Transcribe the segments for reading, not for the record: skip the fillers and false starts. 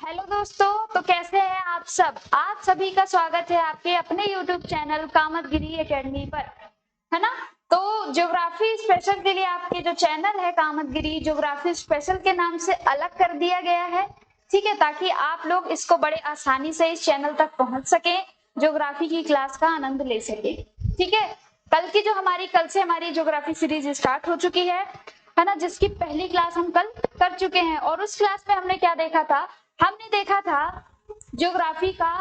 Hello दोस्तों, तो कैसे हैं आप सब। आप सभी का स्वागत है आपके अपने YouTube चैनल कामतगिरी एकेडमी पर, है ना। तो ज्योग्राफी स्पेशल के लिए आपके जो चैनल है कामतगिरी ज्योग्राफी स्पेशल के नाम से अलग कर दिया गया है, ठीक है, ताकि आप लोग इसको बड़े आसानी से इस चैनल तक पहुंच सके, ज्योग्राफी की क्लास का आनंद ले सके। ठीक है, कल से हमारी ज्योग्राफी सीरीज स्टार्ट हो चुकी है ना, जिसकी पहली क्लास हम कल कर चुके हैं। और उस क्लास में हमने क्या देखा था, हमने देखा था ज्योग्राफी का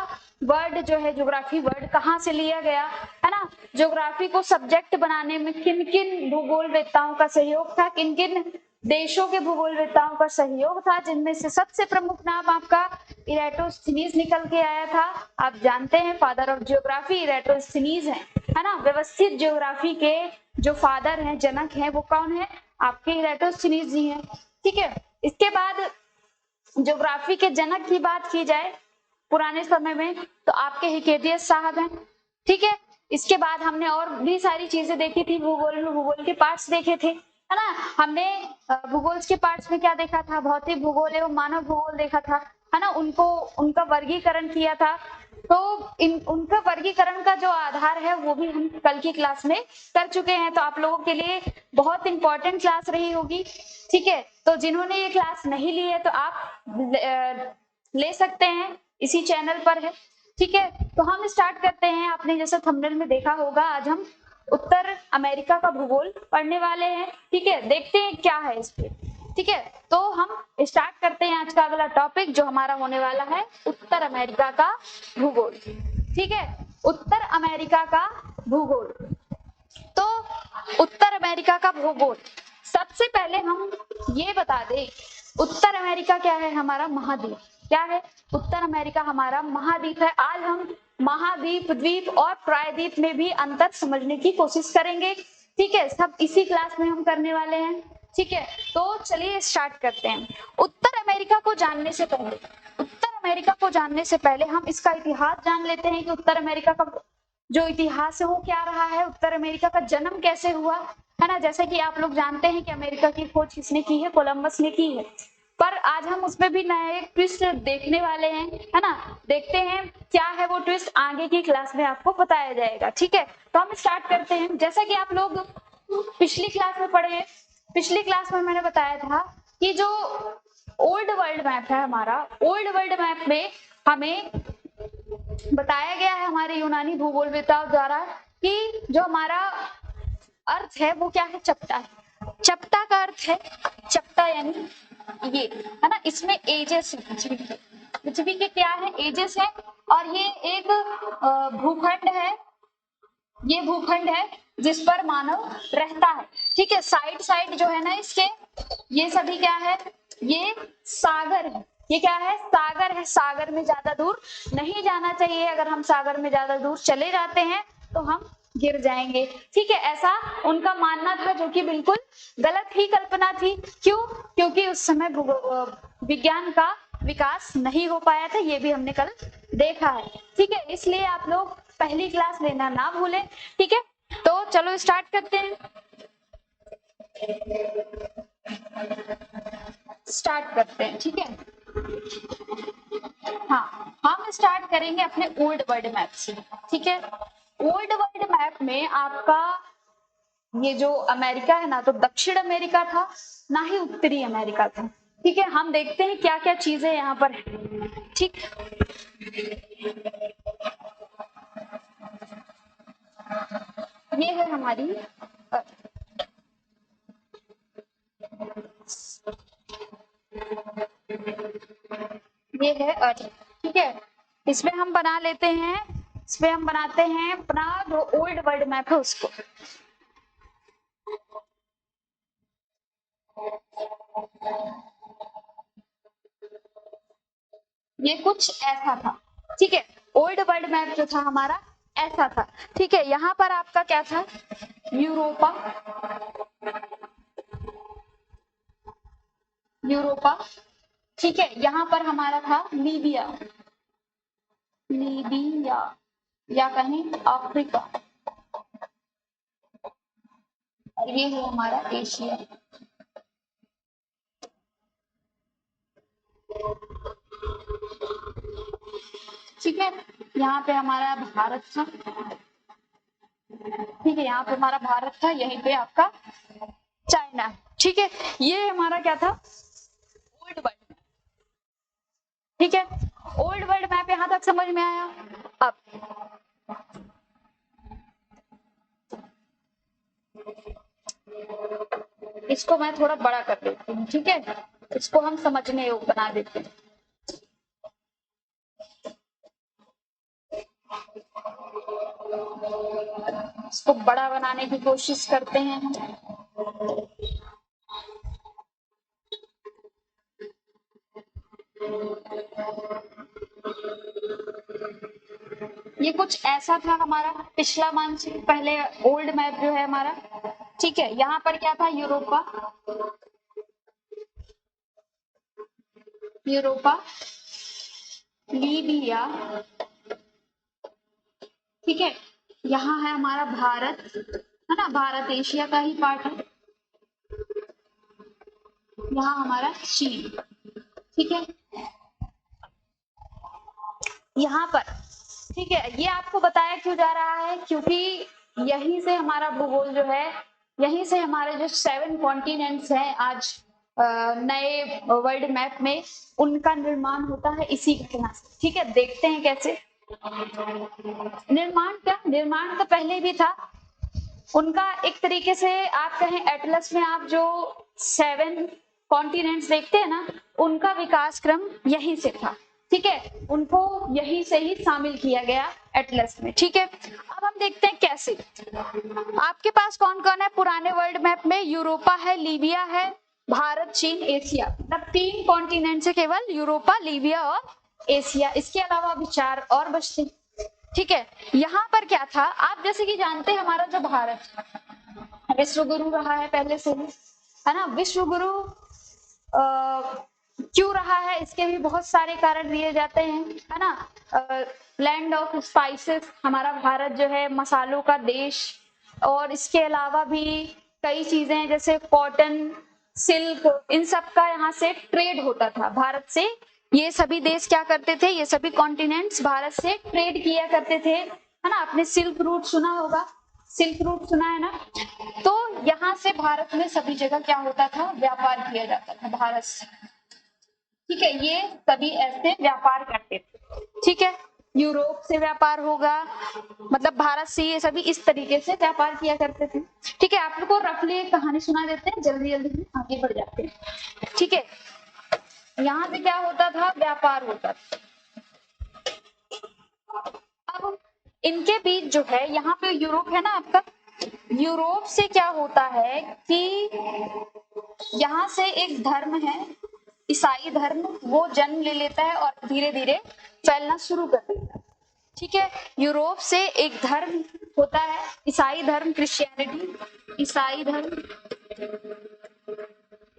वर्ड जो है, ज्योग्राफी वर्ड कहाँ से लिया गया, है ना। ज्योग्राफी को सब्जेक्ट बनाने में किन किन भूगोलवेत्ताओं का सहयोग था, किन किन देशों के भूगोलवेत्ताओं का सहयोग था, जिनमें से सबसे प्रमुख नाम आपका इरेटोस्थनीज निकल के आया था। आप जानते हैं फादर ऑफ ज्योग्राफी इरेटोस्थनीज है ना। व्यवस्थित ज्योग्राफी के जो फादर हैं, जनक हैं, वो कौन है, आपके इरेटोस्थनीज जी हैं। ठीक है, इसके बाद ज्योग्राफी के जनक की बात की जाए पुराने समय में तो आपके हिकेटियस साहब हैं। ठीक है, इसके बाद हमने और भी सारी चीजें देखी थी, भूगोल में भूगोल के पार्ट्स देखे थे, है ना। हमने भूगोल के पार्ट्स में क्या देखा था, भौतिक भूगोल एवं मानव भूगोल देखा था, है ना। उनका वर्गीकरण किया था। तो उनका वर्गीकरण का जो आधार है वो भी हम कल की क्लास में कर चुके हैं। तो आप लोगों के लिए बहुत इंपॉर्टेंट क्लास रही होगी। ठीक है, तो जिन्होंने ये क्लास नहीं ली है तो आप ले सकते हैं, इसी चैनल पर है। ठीक है, तो हम स्टार्ट करते हैं। आपने जैसे थंबनेल में देखा होगा, आज हम उत्तर अमेरिका का भूगोल पढ़ने वाले हैं। ठीक है, देखते हैं क्या है इस पे। ठीक है, तो हम स्टार्ट करते हैं आज का अगला टॉपिक जो हमारा होने वाला है उत्तर अमेरिका का भूगोल। ठीक है, उत्तर अमेरिका का भूगोल। तो उत्तर अमेरिका का भूगोल, सबसे पहले हम ये बता दें, उत्तर अमेरिका क्या है, हमारा महाद्वीप। क्या है, उत्तर अमेरिका हमारा महाद्वीप है। आज हम महाद्वीप, द्वीप और प्रायद्वीप में भी अंतर समझने की कोशिश करेंगे। ठीक है, सब इसी क्लास में हम करने वाले हैं। ठीक है, तो चलिए स्टार्ट करते हैं। उत्तर अमेरिका को जानने से पहले, उत्तर अमेरिका को जानने से पहले हम इसका इतिहास जान लेते हैं कि उत्तर अमेरिका का जो इतिहास है वो क्या रहा है, उत्तर अमेरिका का जन्म कैसे हुआ, है ना। जैसे कि आप लोग जानते हैं कि अमेरिका की खोज किसने की है, कोलंबस ने की है। पर आज हम उसमें भी नया एक ट्विस्ट देखने वाले हैं, है ना। देखते हैं क्या है वो ट्विस्ट, आगे की क्लास में आपको बताया जाएगा। ठीक है, तो हम स्टार्ट करते हैं। जैसा कि आप लोग पिछली क्लास में पढ़े, पिछली क्लास में मैंने बताया था कि जो ओल्ड वर्ल्ड मैप है हमारा, ओल्ड वर्ल्ड मैप में हमें बताया गया है हमारे यूनानी भूगोलवेत्ताओं द्वारा कि जो हमारा अर्थ है वो क्या है, चपटा है। चपटा का अर्थ है, चपटा यानी ये, है ना। इसमें एजेस है, पृथ्वी के क्या है, एजेस है। और ये एक भूखंड है, ये भूखंड है जिस पर मानव रहता है। ठीक है, साइड साइड जो है ना इसके, ये सभी क्या है, ये सागर है। ये क्या है, सागर है। सागर में ज्यादा दूर नहीं जाना चाहिए, अगर हम सागर में ज्यादा दूर चले जाते हैं तो हम गिर जाएंगे। ठीक है, ऐसा उनका मानना था, जो कि बिल्कुल गलत ही कल्पना थी। क्यों, क्योंकि उस समय विज्ञान का विकास नहीं हो पाया था, ये भी हमने कल देखा है। ठीक है, इसलिए आप लोग पहली क्लास लेना ना भूलें। ठीक है, तो चलो स्टार्ट करते हैं। स्टार्ट करते हैं, ठीक है। हाँ, हम स्टार्ट करेंगे अपने ओल्ड वर्ल्ड मैप से। ठीक है, ओल्ड वर्ल्ड मैप में आपका ये जो अमेरिका है ना, तो दक्षिण अमेरिका था, ना ही उत्तरी अमेरिका था। ठीक है, हम देखते हैं क्या क्या चीजें यहाँ पर है। ठीक, ये है हमारी ये है अर्थ। ठीक है, इसमें हम बना लेते हैं, इसमें हम बनाते हैं अपना जो ओल्ड वर्ल्ड मैप है उसको। ये कुछ ऐसा था। ठीक है, ओल्ड वर्ल्ड मैप जो था हमारा ऐसा था। ठीक है, यहाँ पर आपका क्या था, यूरोपा, यूरोपा। ठीक है, यहाँ पर हमारा था लीबिया, लीबिया या कहें अफ्रीका, और ये है हमारा एशिया। ठीक है, यहाँ पे हमारा भारत था, ठीक है, यहाँ पे हमारा भारत था, यहीं पे आपका चाइना, ठीक है। ये हमारा क्या था, ओल्ड वर्ल्ड, ठीक है। ओल्ड वर्ल्ड मैप यहाँ तक समझ में आया। अब इसको मैं थोड़ा बड़ा कर देती हूँ, ठीक है, इसको हम समझने योग्य बना देते हैं। इसको बड़ा बनाने की कोशिश करते हैं हम। ये कुछ ऐसा था हमारा पिछला मानचित्र, पहले ओल्ड मैप जो है हमारा, ठीक है। यहाँ पर क्या था, यूरोपा, यूरोपा, लीबिया, ठीक है। यहाँ है हमारा भारत, है ना, भारत एशिया का ही पार्ट है। यहाँ हमारा चीन, ठीक है, यहाँ पर, ठीक है। ये आपको बताया क्यों जा रहा है, क्योंकि यहीं से हमारा भूगोल जो है, यहीं से हमारे जो 7 कॉन्टिनेंट्स हैं आज नए वर्ल्ड मैप में, उनका निर्माण होता है इसी घटना से, ठीक है। देखते हैं कैसे निर्माण, क्या निर्माण तो पहले भी था उनका, एक तरीके से आप कहें एटलस में आप जो 7 कॉन्टिनेंट्स देखते हैं ना, उनका विकास क्रम यहीं से था, ठीक है। उनको यहीं से ही शामिल किया गया एटलस में, ठीक है। अब हम देखते हैं कैसे। आपके पास कौन कौन है पुराने वर्ल्ड मैप में, यूरोपा है, लीबिया है, भारत, चीन, एशिया, मतलब 3 कॉन्टिनेंट है केवल, यूरोपा, लीबिया और एशिया। इसके अलावा अभी 4 और बचते, ठीक है। यहाँ पर क्या था, आप जैसे कि जानते हैं हमारा जो भारत विश्व गुरु रहा है पहले से ही, है ना। विश्व गुरु क्यों रहा है, इसके भी बहुत सारे कारण दिए जाते हैं, है ना। लैंड ऑफ स्पाइसेस, हमारा भारत जो है मसालों का देश, और इसके अलावा भी कई चीजें जैसे कॉटन, सिल्क, इन सब का यहाँ से ट्रेड होता था भारत से। ये सभी देश क्या करते थे, ये सभी कॉन्टिनेंट्स भारत से ट्रेड किया करते थे, है ना। आपने सिल्क रूट सुना होगा, सिल्क रूट सुना है ना। तो यहाँ से भारत में सभी जगह क्या होता था, व्यापार किया जाता था भारत से, ठीक है। ये सभी ऐसे व्यापार करते थे, ठीक है। यूरोप से व्यापार होगा, मतलब भारत से, ये सभी इस तरीके से व्यापार किया करते थे, ठीक है। आप लोग को रफली एक कहानी सुना देते हैं, जल्दी जल्दी आगे बढ़ जाते हैं, ठीक है। यहाँ से क्या होता था, व्यापार होता था। अब इनके बीच जो है, यहाँ पे यूरोप है ना आपका, यूरोप से क्या होता है कि यहाँ से एक धर्म है, ईसाई धर्म, वो जन्म ले लेता है और धीरे धीरे फैलना शुरू कर देता है, ठीक है। यूरोप से एक धर्म होता है, ईसाई धर्म, क्रिश्चियनिटी, ईसाई धर्म,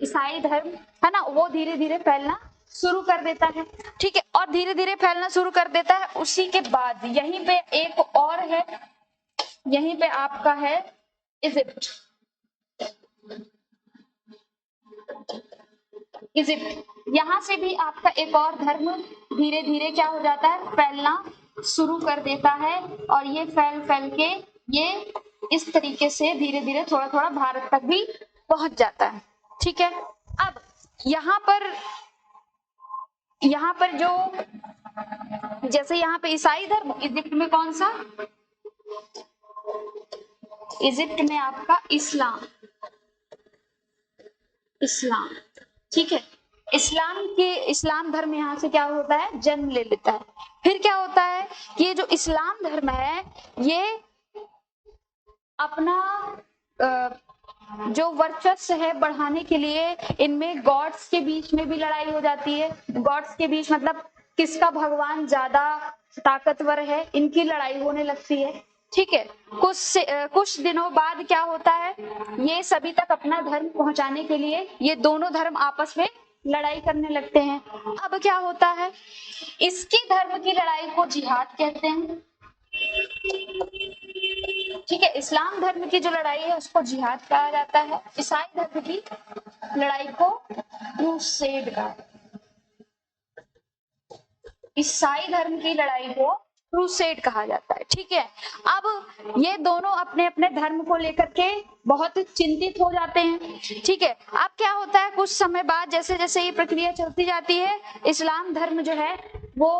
ईसाई धर्म, है ना, वो धीरे धीरे फैलना शुरू कर देता है, ठीक है। और धीरे धीरे फैलना शुरू कर देता है। उसी के बाद यहीं पे एक और है, यहीं पे आपका है इजिप्ट, इजिप्ट, यहाँ से भी आपका एक और धर्म धीरे धीरे क्या हो जाता है, फैलना शुरू कर देता है। और ये फैल फैल के ये इस तरीके से धीरे धीरे थोड़ा थोड़ा भारत तक भी पहुंच जाता है, ठीक है। अब यहाँ पर जो, जैसे यहाँ पे ईसाई धर्म, इजिप्ट में कौन सा, इजिप्ट में आपका इस्लाम, इस्लाम, ठीक है। इस्लाम धर्म यहाँ से क्या होता है, जन्म ले लेता है। फिर क्या होता है कि ये जो इस्लाम धर्म है, ये अपना जो वर्चस्व है बढ़ाने के लिए, इनमें गॉड्स के बीच में भी लड़ाई हो जाती है। गॉड्स के बीच मतलब किसका भगवान ज्यादा ताकतवर है, इनकी लड़ाई होने लगती है, ठीक है। कुछ दिनों बाद क्या होता है, ये सभी तक अपना धर्म पहुंचाने के लिए ये दोनों धर्म आपस में लड़ाई करने लगते हैं। अब क्या होता है, इसकी धर्म की लड़ाई को जिहाद कहते हैं, ठीक है। इस्लाम धर्म की जो लड़ाई है उसको जिहाद कहा जाता है, ईसाई धर्म की लड़ाई को क्रूसेड कहा, ईसाई धर्म की लड़ाई को क्रूसेड कहा जाता है। ठीक है, अब ये दोनों अपने अपने धर्म को लेकर के बहुत चिंतित हो जाते हैं। ठीक है, अब क्या होता है, कुछ समय बाद जैसे जैसे ये प्रक्रिया चलती जाती है, इस्लाम धर्म जो है वो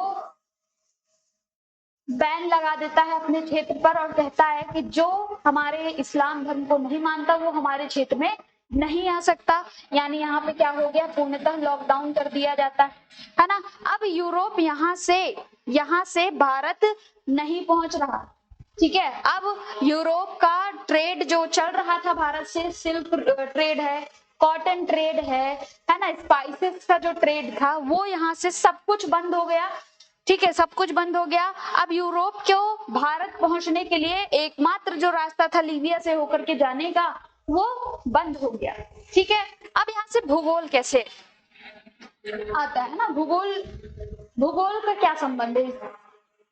बैन लगा देता है अपने क्षेत्र पर और कहता है कि जो हमारे इस्लाम धर्म को नहीं मानता वो हमारे क्षेत्र में नहीं आ सकता। यानी यहाँ पे क्या हो गया, पूर्णतः लॉकडाउन कर दिया जाता है ना। अब यूरोप यहाँ से भारत नहीं पहुंच रहा। ठीक है, अब यूरोप का ट्रेड जो चल रहा था भारत से, सिल्क ट्रेड है, कॉटन ट्रेड है ना, स्पाइसेस का जो ट्रेड था वो यहाँ से सब कुछ बंद हो गया। ठीक है, सब कुछ बंद हो गया। अब यूरोप को भारत पहुंचने के लिए एकमात्र जो रास्ता था लीबिया से होकर के जाने का, वो बंद हो गया। ठीक है, अब यहाँ से भूगोल कैसे आता है ना, भूगोल का क्या संबंध है इस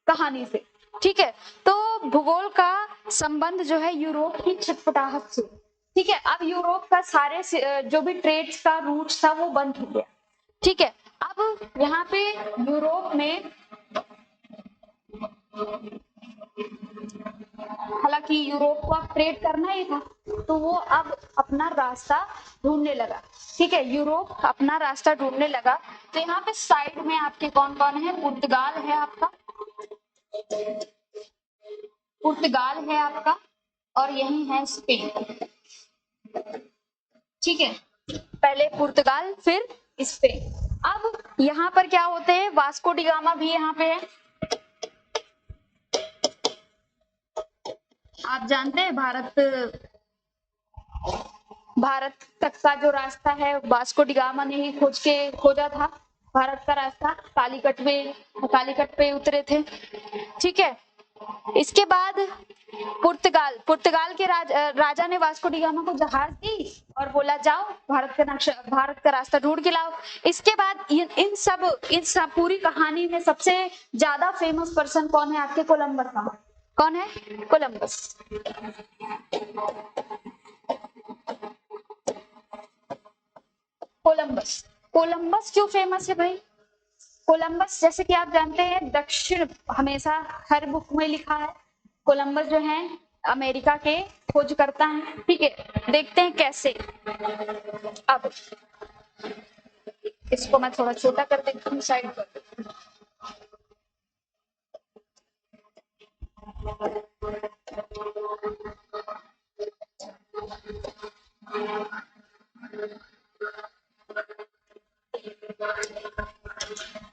कहानी से। ठीक है, तो भूगोल का संबंध जो है यूरोप की छटपटाहट से। ठीक है, अब यूरोप का सारे जो भी ट्रेड का रूट था वो बंद हो गया। ठीक है, अब यहाँ पे यूरोप में हालांकि यूरोप को अब ट्रेड करना ही था, तो वो अब अपना रास्ता ढूंढने लगा। ठीक है, यूरोप अपना रास्ता ढूंढने लगा। तो यहाँ पे साइड में आपके कौन कौन है, पुर्तगाल है आपका, और यही है स्पेन। ठीक है, पहले पुर्तगाल फिर स्पेन। अब यहाँ पर क्या होते हैं, वास्को डी गामा भी यहाँ पे है। आप जानते हैं भारत तक का जो रास्ता है वास्को डी गामा ने ही खोजा था। भारत का रास्ता कालीकट पे उतरे थे। ठीक है, इसके बाद पुर्तगाल के राजा ने वास्को डी गामा को जहाज दी और बोला जाओ भारत का रास्ता ढूंढ के लाओ। इसके बाद इन सब पूरी कहानी में सबसे ज्यादा फेमस पर्सन कौन है आपके, कोलंबस का। कौन है, कोलंबस। कोलंबस क्यों फेमस है भाई, कोलंबस जैसे कि आप जानते हैं दक्षिण, हमेशा हर बुक में लिखा है कोलंबस जो है अमेरिका के खोजकर्ता हैं। ठीक है, देखते हैं कैसे। अब इसको मैं थोड़ा छोटा कर देती हूँ साइड पर।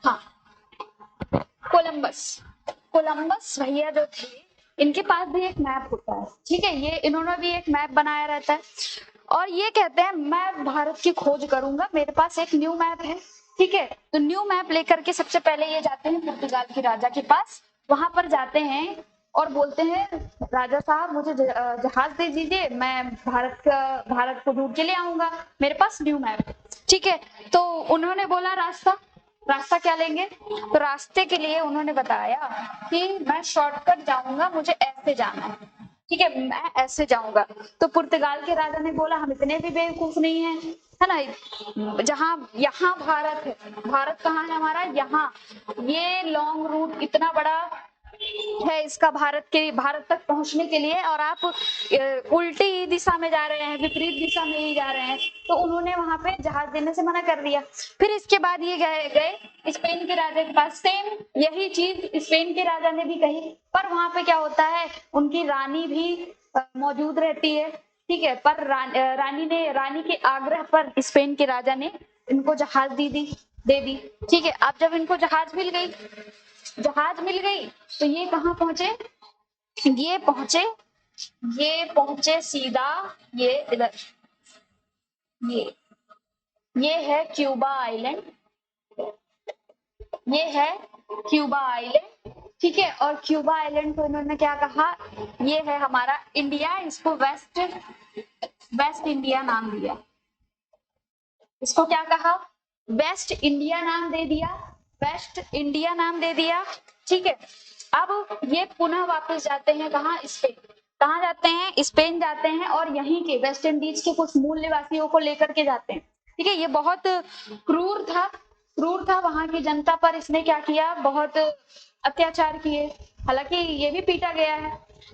हाँ, कोलंबस भैया जो थे, इनके पास भी एक मैप होता है। ठीक है, ये इन्होंने भी एक मैप बनाया रहता है और ये कहते हैं मैं भारत की खोज करूंगा, मेरे पास एक न्यू मैप है। ठीक है, तो न्यू मैप लेकर के सबसे पहले ये जाते हैं पुर्तगाल के राजा के पास, वहां पर जाते हैं और बोलते हैं राजा साहब मुझे जहाज दे दीजिए, मैं भारत को ढूंढ के ले आऊंगा, मेरे पास न्यू मैप है। ठीक है, तो उन्होंने बोला रास्ता क्या लेंगे, तो रास्ते के लिए उन्होंने बताया कि मैं शॉर्टकट जाऊंगा, मुझे ऐसे जाना है। ठीक है, मैं ऐसे जाऊंगा। तो पुर्तगाल के राजा ने बोला हम इतने भी बेवकूफ नहीं है ना, जहाँ यहाँ भारत है, भारत कहाँ है हमारा, यहाँ, ये लॉन्ग रूट इतना बड़ा है इसका भारत तक पहुंचने के लिए, और आप उल्टी दिशा में जा रहे हैं, विपरीत दिशा में ही जा रहे हैं। तो उन्होंने वहां पे जहाज देने से मना कर दिया। फिर इसके बाद ये गए स्पेन के राजा के पास, सेम यही चीज स्पेन के राजा ने भी कही, पर वहां पे क्या होता है, उनकी रानी भी मौजूद रहती है। ठीक है, पर रानी के आग्रह पर स्पेन के राजा ने इनको जहाज दे दी। ठीक है, अब जब इनको जहाज मिल गई तो ये कहाँ पहुंचे, ये पहुंचे सीधा ये इधर, ये है क्यूबा आइलैंड, ये है क्यूबा आइलैंड। ठीक है, और क्यूबा आइलैंड को इन्होंने क्या कहा, ये है हमारा इंडिया, इसको वेस्ट इंडिया नाम दिया। इसको क्या कहा, वेस्ट इंडिया नाम दे दिया। ठीक है, अब ये पुनः वापस जाते हैं कहाँ, कहाँ जाते हैं, स्पेन जाते हैं, और यहीं के वेस्ट इंडीज के कुछ मूल निवासियों को लेकर के जाते हैं। ठीक है, ये बहुत क्रूर था क्रूर था वहां की जनता पर, इसने क्या किया, बहुत अत्याचार किए, हालांकि ये भी पीटा गया है।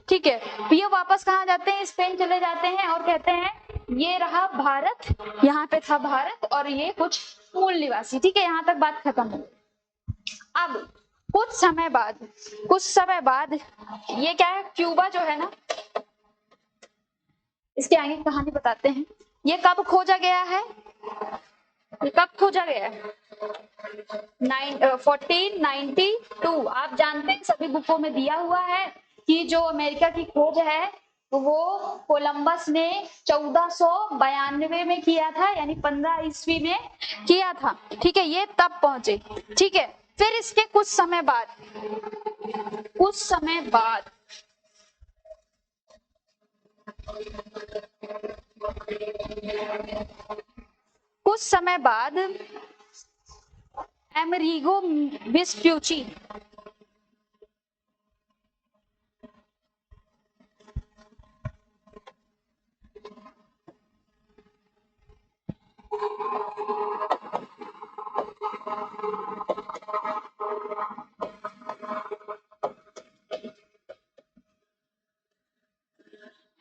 ठीक है, ये वापस कहाँ जाते हैं, स्पेन चले जाते हैं और कहते हैं ये रहा भारत, यहाँ पे था भारत और ये कुछ मूल निवासी। ठीक है, यहाँ तक बात खत्म हो। अब कुछ समय बाद ये क्या है, क्यूबा जो है ना, इसके आगे कहानी बताते हैं। ये कब खोजा गया है, ये कब खोजा गया है, 1492। आप जानते हैं, सभी बुकों में दिया हुआ है कि जो अमेरिका की खोज है वो कोलंबस ने 1492 में किया था, यानी 15 ईस्वी में किया था। ठीक है, ये तब पहुंचे। ठीक है, फिर इसके कुछ समय बाद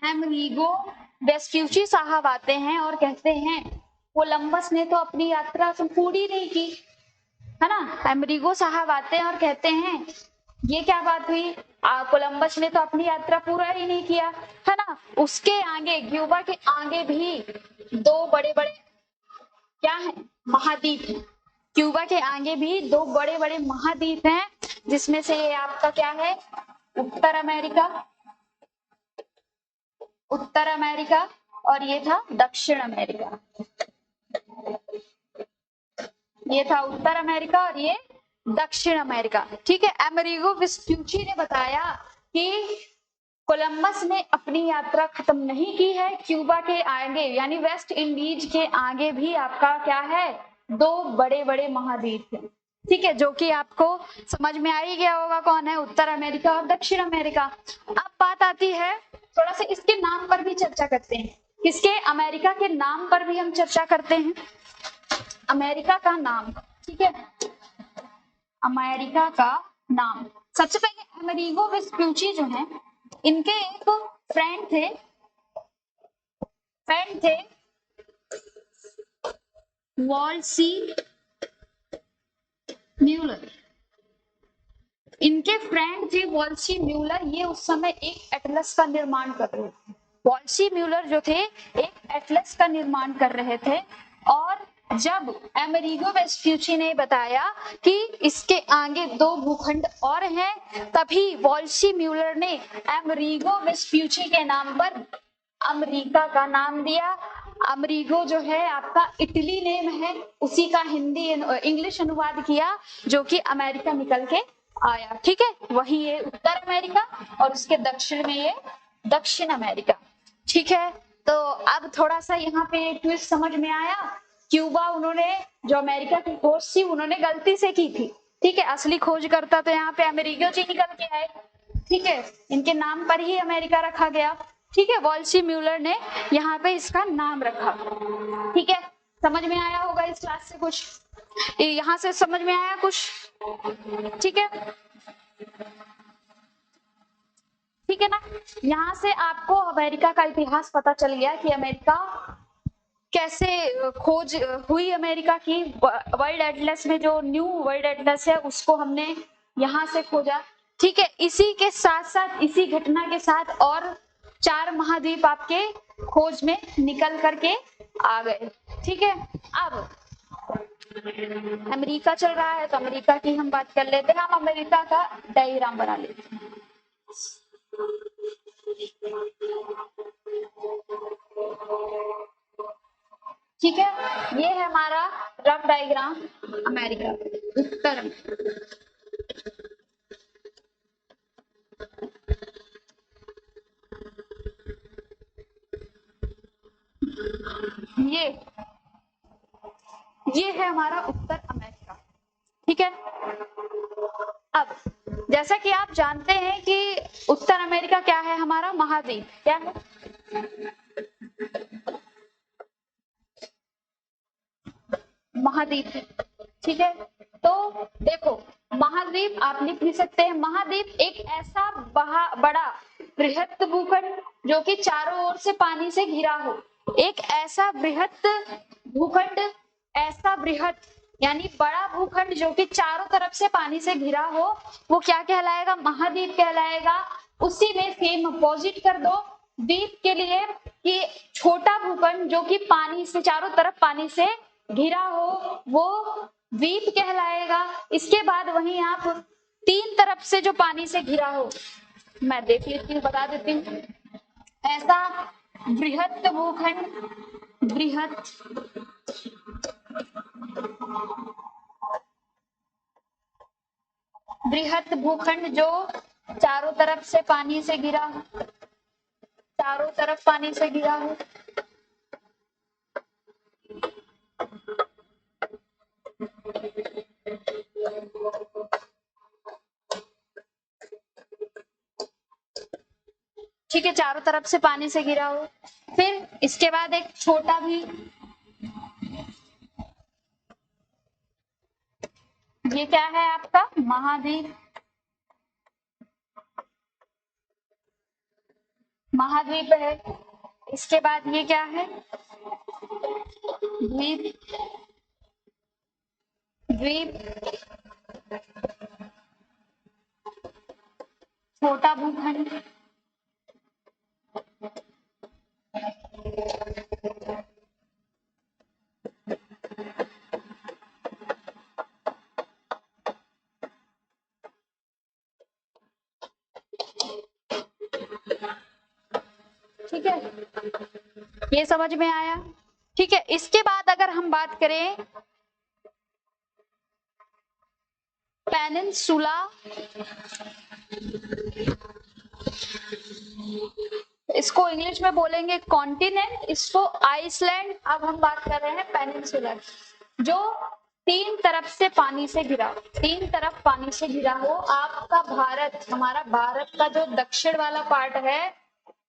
अमेरिगो वेस्पुची साहब आते हैं और कहते हैं कोलंबस ने तो अपनी यात्रा पूरी नहीं की, है ना। अमेरिगो साहब आते हैं और कहते हैं ये क्या बात हुई, कोलंबस ने तो अपनी यात्रा पूरा ही नहीं किया, है ना। उसके आगे, क्यूबा के आगे भी दो बड़े बड़े क्या है, महाद्वीप है। क्यूबा के आगे भी दो बड़े बड़े महाद्वीप हैं, जिसमें से ये आपका क्या है, उत्तर अमेरिका और ये था दक्षिण अमेरिका। ये था उत्तर अमेरिका और ये दक्षिण अमेरिका। ठीक है, अमेरिगो वेस्पुची ने बताया कि कोलंबस ने अपनी यात्रा खत्म नहीं की है, क्यूबा के आगे यानी वेस्ट इंडीज के आगे भी आपका क्या है, दो बड़े बड़े महाद्वीप है। ठीक है, जो कि आपको समझ में आ ही गया होगा कौन है, उत्तर अमेरिका और दक्षिण अमेरिका। अब बात आती है, थोड़ा सा इसके नाम पर भी चर्चा करते हैं, किसके, अमेरिका के नाम पर भी हम चर्चा करते हैं, अमेरिका का नाम। ठीक है, अमेरिका का नाम। सबसे पहले अमेरिगो वेस्पुची जो है, इनके एक फ्रेंड थे वॉल्सी म्यूलर। इनके फ्रेंड थे वॉल्सी म्यूलर, ये उस समय एक एटलस का निर्माण कर रहे थे। वॉल्सी म्यूलर जो थे एक एटलस का निर्माण कर रहे थे, और जब अमेरिगो वेस्पुची ने बताया कि इसके आगे दो भूखंड और हैं, तभी वॉल्सी म्यूलर ने अमेरिगो वेस्पुची के नाम पर अमेरिका का नाम दिया। अमेरिगो जो है आपका इटली नेम है, उसी का हिंदी इंग्लिश अनुवाद किया, जो कि अमेरिका निकल के आया। ठीक है, वही ये उत्तर अमेरिका और उसके दक्षिण में ये दक्षिण अमेरिका। ठीक है, तो अब थोड़ा सा यहाँ पे ट्विस्ट समझ में आया। क्यूबा, उन्होंने जो अमेरिका की खोज थी उन्होंने गलती से की थी। ठीक है, असली खोज करता तो यहाँ पे अमेरिगो जी निकल के आए। ठीक है, इनके नाम पर ही अमेरिका रखा गया। ठीक है, वॉल्सी म्यूलर ने यहाँ पे इसका नाम रखा। ठीक है, समझ में आया होगा इस क्लास से कुछ, यहाँ से समझ में आया कुछ। ठीक है, ठीक है ना, यहाँ से आपको अमेरिका का इतिहास पता चल गया कि अमेरिका कैसे खोज हुई, अमेरिका की वर्ल्ड एटलस में, जो न्यू वर्ल्ड एटलस है उसको हमने यहाँ से खोजा। ठीक है, इसी के साथ साथ, इसी घटना के साथ और 4 महाद्वीप आपके खोज में निकल करके आ गए। ठीक है, अब अमेरिका चल रहा है तो अमेरिका की हम बात कर लेते हैं। हम अमेरिका का डायग्राम बना लेते हैं। ठीक है, ये है हमारा रफ डायग्राम अमेरिका, उत्तर ये है हमारा उत्तर अमेरिका। ठीक है, अब जैसा कि आप जानते हैं कि उत्तर अमेरिका क्या है, हमारा महाद्वीप क्या है, महाद्वीप है। ठीक है, तो देखो महाद्वीप आप लिख भी सकते हैं। महाद्वीप एक ऐसा बड़ा बृहत भूखंड जो कि चारों ओर से पानी से घिरा हो। एक ऐसा बृहत भूखंड, ऐसा बृहत यानी बड़ा भूखंड जो कि चारों तरफ से पानी से घिरा हो, वो क्या कहलाएगा? महाद्वीप कहलाएगा। उसी में सेम अपोजिट कर दो द्वीप के लिए कि छोटा भूखंड जो कि पानी से चारों तरफ पानी से घिरा हो, वो द्वीप कहलाएगा। इसके बाद वहीं आप तीन तरफ से जो पानी से घिरा हो, मैं देख लेती हूँ, बता देती हूँ। ऐसा बृहत भूखंड, बृहत भूखंड जो चारों तरफ से पानी से घिरा हो, चारों तरफ पानी से घिरा हो। ठीक है, चारों तरफ से पानी से घिरा हो। फिर इसके बाद एक छोटा भी, ये क्या है आपका? महाद्वीप। महाद्वीप है। इसके बाद ये क्या है? द्वीप। द्वीप, छोटा भूखंड। ठीक है, ये समझ में आया? ठीक है, इसके बाद अगर हम बात करें पेनिनसुला, इसको इंग्लिश में बोलेंगे कॉन्टिनेंट, इसको आइसलैंड। अब हम बात कर रहे हैं पेनिनसुला, जो तीन तरफ से पानी से घिरा हो, तीन तरफ पानी से घिरा हो। आपका भारत, हमारा भारत का जो दक्षिण वाला पार्ट है,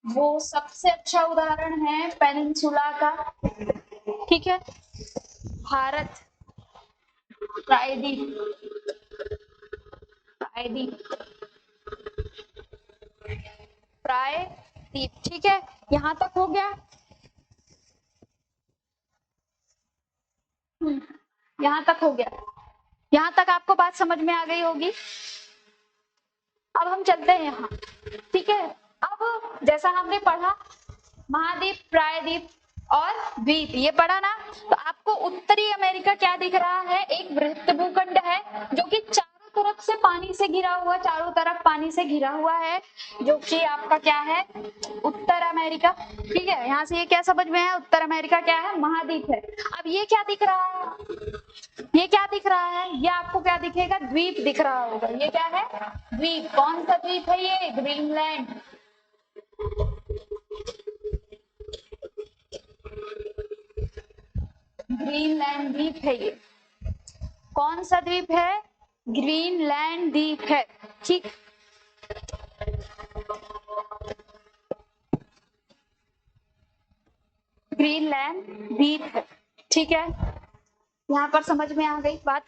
वो सबसे अच्छा उदाहरण है पेनिनसुला का। ठीक है, भारत प्रायद्वीप, प्रायद्वीप। ठीक है, यहां तक हो गया। यहां तक हो गया, यहां तक आपको बात समझ में आ गई होगी। अब हम चलते हैं यहाँ। ठीक है, अब जैसा हमने पढ़ा महाद्वीप, प्रायद्वीप और द्वीप, ये पढ़ा ना, तो आपको उत्तरी अमेरिका क्या दिख रहा है? एक बृहत भूखंड है जो कि चारों तरफ से पानी से घिरा हुआ, चारों तरफ पानी से घिरा हुआ है, जो कि आपका क्या है? उत्तर अमेरिका। ठीक है, यहाँ से ये क्या समझ में है? उत्तर अमेरिका क्या है? महाद्वीप है। अब ये क्या दिख रहा है? ये क्या दिख रहा है? ये आपको क्या दिखेगा? द्वीप दिख रहा होगा। ये क्या है? द्वीप। कौन सा द्वीप है ये? ग्रीनलैंड। ग्रीनलैंड द्वीप है ये। कौन सा द्वीप है? ग्रीनलैंड द्वीप है। ठीक, ग्रीनलैंड द्वीप है। ठीक है, यहाँ पर समझ में आ गई बात?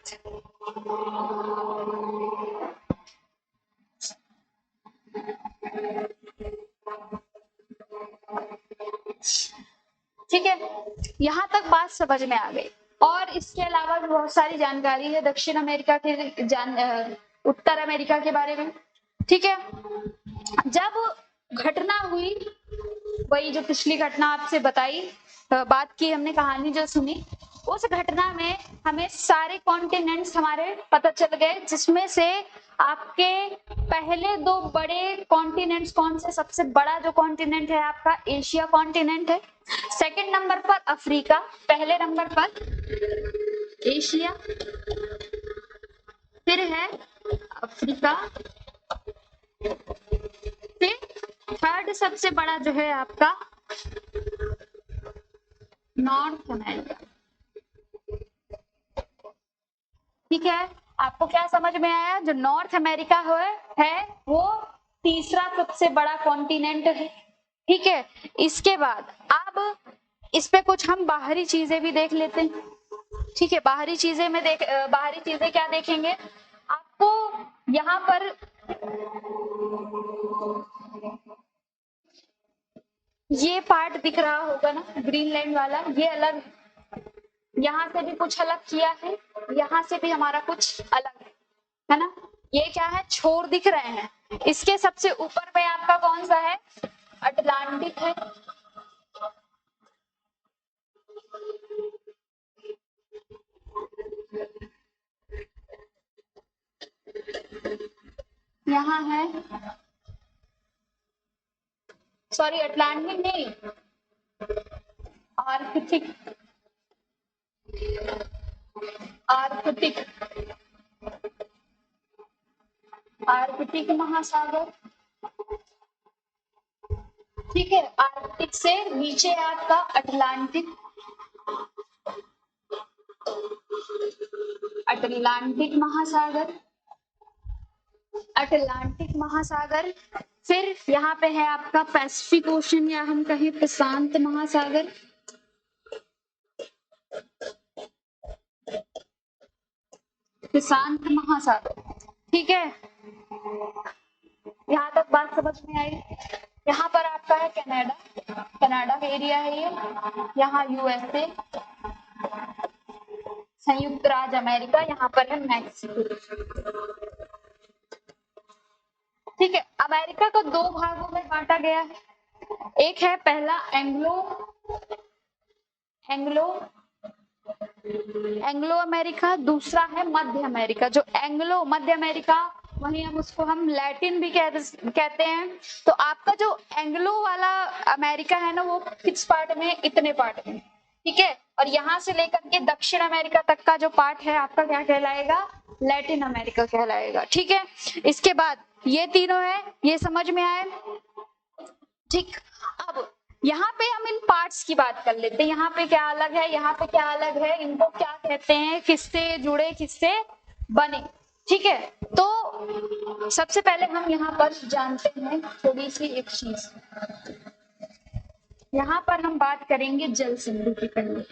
ठीक है, यहाँ तक बात समझ में आ गई। और इसके अलावा भी बहुत सारी जानकारी है दक्षिण अमेरिका के, उत्तर अमेरिका के बारे में। ठीक है, जब घटना हुई, वही जो पिछली घटना आपसे बताई, बात की हमने, कहानी जो सुनी, उस घटना में हमें सारे कॉन्टिनेंट्स हमारे पता चल गए, जिसमें से आपके पहले दो बड़े कॉन्टिनेंट्स कौन से? सबसे बड़ा जो कॉन्टिनेंट है आपका एशिया कॉन्टिनेंट है, सेकंड नंबर पर अफ्रीका, पहले नंबर पर एशिया, फिर है अफ्रीका, फिर थर्ड सबसे बड़ा जो है आपका नॉर्थ अमेरिका। ठीक है, आपको क्या समझ में आया? जो नॉर्थ अमेरिका है वो तीसरा सबसे बड़ा कॉन्टिनेंट है। ठीक है, इसके बाद अब इस पे कुछ हम बाहरी चीजें भी देख लेते हैं। ठीक है, बाहरी चीजें में बाहरी चीजें क्या देखेंगे आपको यहाँ पर ये पार्ट दिख रहा होगा ना, ग्रीनलैंड वाला, ये अलग, यहाँ से भी कुछ अलग किया है, यहाँ से भी हमारा कुछ अलग है ना। ये क्या है, छोर दिख रहे हैं। इसके सबसे ऊपर में आपका कौन सा है, अटलांटिक है। यहाँ है, सॉरी अटलांटिक नहीं, आर्कटिक, आर्कटिक, आर्कटिक महासागर। ठीक है, आर्कटिक से नीचे है आपका अटलांटिक, अटलांटिक महासागर, अटलांटिक महासागर। फिर यहाँ पे है आपका पैसिफिक ओशन या हम कहें प्रशांत महासागर, प्रशांत महासागर। ठीक है, यहाँ तक बात समझ में आई। यहाँ पर आपका है कनाडा, कनाडा का एरिया है ये। यहाँ यूएसए, संयुक्त राज्य अमेरिका, यहाँ पर है मैक्सिको। ठीक है, अमेरिका को दो भागों में बांटा गया है। एक है पहला एंग्लो अमेरिका, दूसरा है मध्य अमेरिका। जो एंग्लो मध्य अमेरिका, वहीं हम लैटिन भी कहते हैं। तो आपका जो एंग्लो वाला अमेरिका है ना, वो किस पार्ट में, इतने पार्ट में। ठीक है, और यहाँ से लेकर के दक्षिण अमेरिका तक का जो पार्ट है आपका क्या कहलाएगा, लैटिन अमेरिका कहलाएगा। ठीक है, इसके बाद ये तीनों है, ये समझ में आए। ठीक, अब यहाँ पे हम इन पार्ट्स की बात कर लेते हैं। यहाँ पे क्या अलग है, यहाँ पे क्या अलग है, इनको क्या कहते हैं, किससे जुड़े, किससे बने। ठीक है, तो सबसे पहले हम यहाँ पर जानते हैं थोड़ी सी एक चीज। यहाँ पर हम बात करेंगे जल संधि की पहले।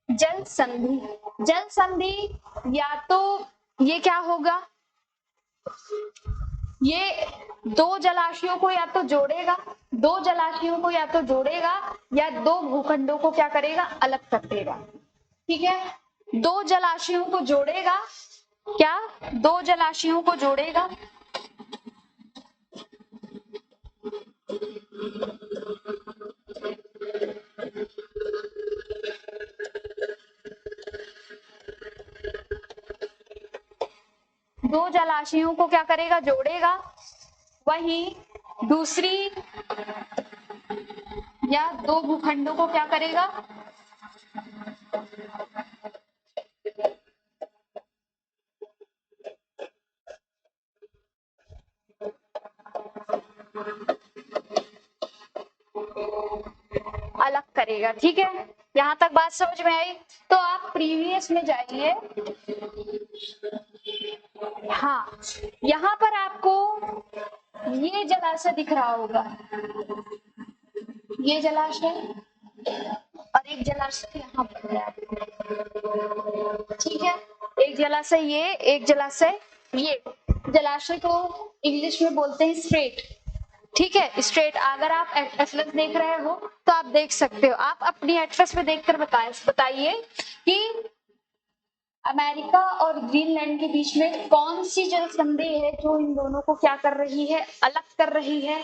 जल संधि, जल संधि या तो ये क्या होगा, ये दो जलाशयों को या तो जोड़ेगा, दो जलाशयों को या तो जोड़ेगा, या दो भूखंडों को क्या करेगा, अलग कर देगा। ठीक है, दो जलाशयों को जोड़ेगा, क्या, दो जलाशयों को जोड़ेगा, दो जलाशयों को क्या करेगा, जोड़ेगा। वहीं दूसरी या दो भूखंडों को क्या करेगा, अलग करेगा। ठीक है, यहाँ तक बात समझ में आई। तो आप प्रीवियस में जाइए। हाँ, यहाँ पर आपको ये जलाशय दिख रहा होगा, ये जलाशय, और एक जलाशय यहाँ पर है। ठीक है, एक जलाशय ये, एक जलाशय ये। जलाशय को इंग्लिश में बोलते हैं स्ट्रेट। ठीक है, स्ट्रेट। अगर आप एटलस देख रहे हो तो आप देख सकते हो, आप अपनी एटलस में देखकर बताइए कि अमेरिका और ग्रीनलैंड के बीच में कौन सी जल संधि है जो इन दोनों को क्या कर रही है, अलग कर रही है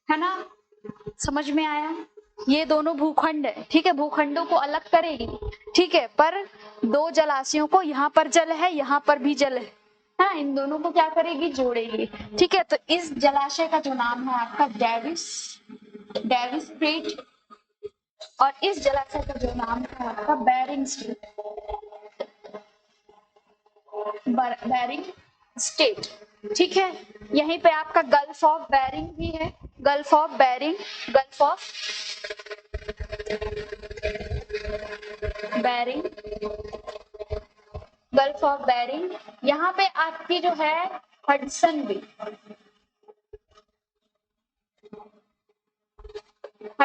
ना। समझ में आया, ये दोनों भूखंड है। ठीक है, भूखंडों को अलग करेगी। ठीक है, पर दो जलाशयों को, यहाँ पर जल है, यहाँ पर भी जल है, हाँ, इन दोनों को क्या करेगी, जोड़ेगी। ठीक है, तो इस जलाशय का जो नाम है आपका डेविस स्ट्रेट, और इस जलाशय का जो नाम है आपका बेरिंग स्ट्रेट, बेरिंग स्टेट। ठीक है, यहीं पे आपका गल्फ ऑफ बेरिंग भी है, gulf of Bering, gulf of Bering, gulf of Bering. यहाँ पे आपकी जो है हडसन भी,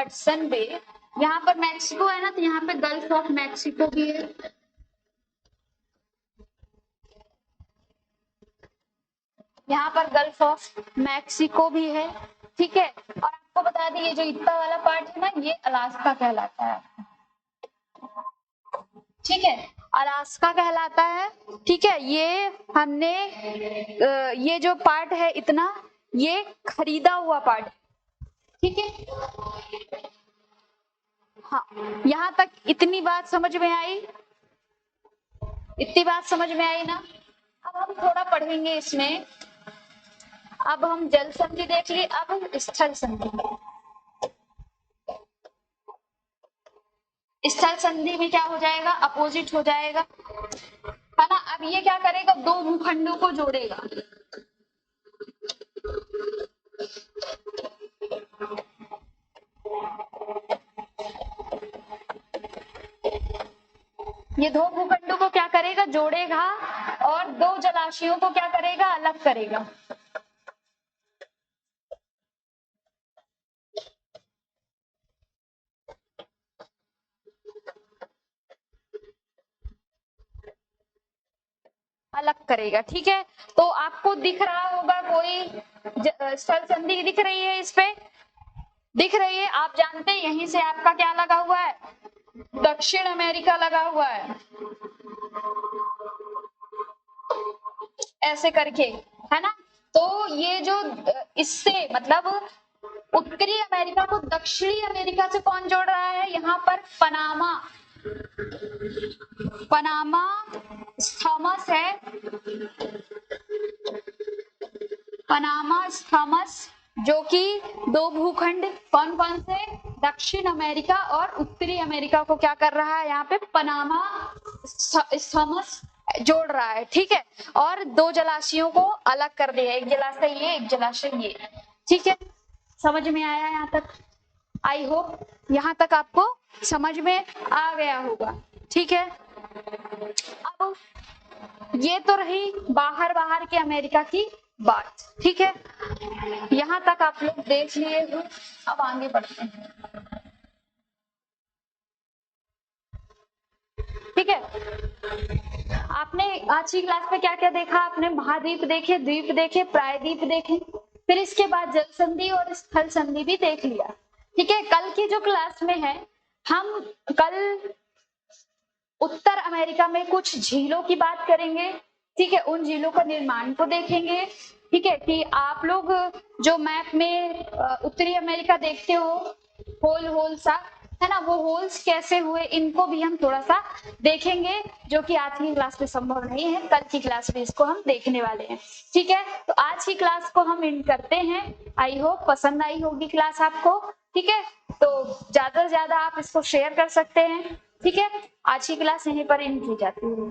हडसन बे, यहाँ पर मैक्सिको है ना, तो यहाँ पे गल्फ ऑफ मैक्सिको भी है। यहाँ पर गल्फ ऑफ मैक्सिको भी है, ठीक है। और आपको बता दें ये जो इतना वाला पार्ट है ना, ये अलास्का कहलाता है, ठीक है, अलास्का कहलाता है, ठीक है। ये हमने ये जो पार्ट है इतना, ये खरीदा हुआ पार्ट, ठीक है। हाँ, यहाँ तक इतनी बात समझ में आई, इतनी बात समझ में आई ना। अब हम थोड़ा पढ़ेंगे इसमें, अब हम जल संधि देख लिए, अब हम स्थल संधि। स्थल संधि में क्या हो जाएगा, अपोजिट हो जाएगा, है ना। अब ये क्या करेगा, दो भूखंडों को जोड़ेगा, ये दो भूखंडों को क्या करेगा, जोड़ेगा, और दो जलाशयों को क्या करेगा, अलग करेगा। अलग करेगा, ठीक है। तो आपको दिख रहा होगा कोई स्थल संधि दिख रही है, इस पे दिख रही है। आप जानते हैं यहीं से आपका क्या लगा हुआ है, दक्षिण अमेरिका लगा हुआ है, ऐसे करके, है ना। तो ये जो इससे मतलब उत्तरी अमेरिका को दक्षिणी अमेरिका से कौन जोड़ रहा है, यहाँ पर पनामा, पनामा स्थमस है, पनामा स्थमस, जो कि दो भूखंड कौन कौन से, दक्षिण अमेरिका और उत्तरी अमेरिका को क्या कर रहा है, यहाँ पे पनामा स्थमस जोड़ रहा है, ठीक है। और दो जलाशयों को अलग कर दिया, एक जलाशय ये, एक जलाशय ये, ठीक है। समझ में आया यहाँ तक, आई होप यहाँ तक आपको समझ में आ गया होगा, ठीक है। अब ये तो रही बाहर बाहर के अमेरिका की बात, ठीक है। यहाँ तक आप लोग देख लिए हो, अब आगे बढ़ते हैं, ठीक है। आपने आज की क्लास में क्या क्या देखा, आपने महाद्वीप देखे, द्वीप देखे, प्रायद्वीप देखे, फिर इसके बाद जल संधि और स्थल संधि भी देख लिया, ठीक है। कल की जो क्लास में है, हम कल उत्तर अमेरिका में कुछ झीलों की बात करेंगे, ठीक है। उन झीलों का निर्माण को देखेंगे, ठीक है, कि आप लोग जो मैप में उत्तरी अमेरिका देखते हो होल होल सा, है ना, वो होल्स कैसे हुए, इनको भी हम थोड़ा सा देखेंगे, जो कि आज की क्लास में संभव नहीं है, कल की क्लास में इसको हम देखने वाले हैं, ठीक है। तो आज की क्लास को हम एंड करते हैं। आई होप पसंद आई होगी क्लास आपको, ठीक है। तो ज्यादा से ज्यादा आप इसको शेयर कर सकते हैं, ठीक है। आज की क्लास यहीं पर एंड की जाती है।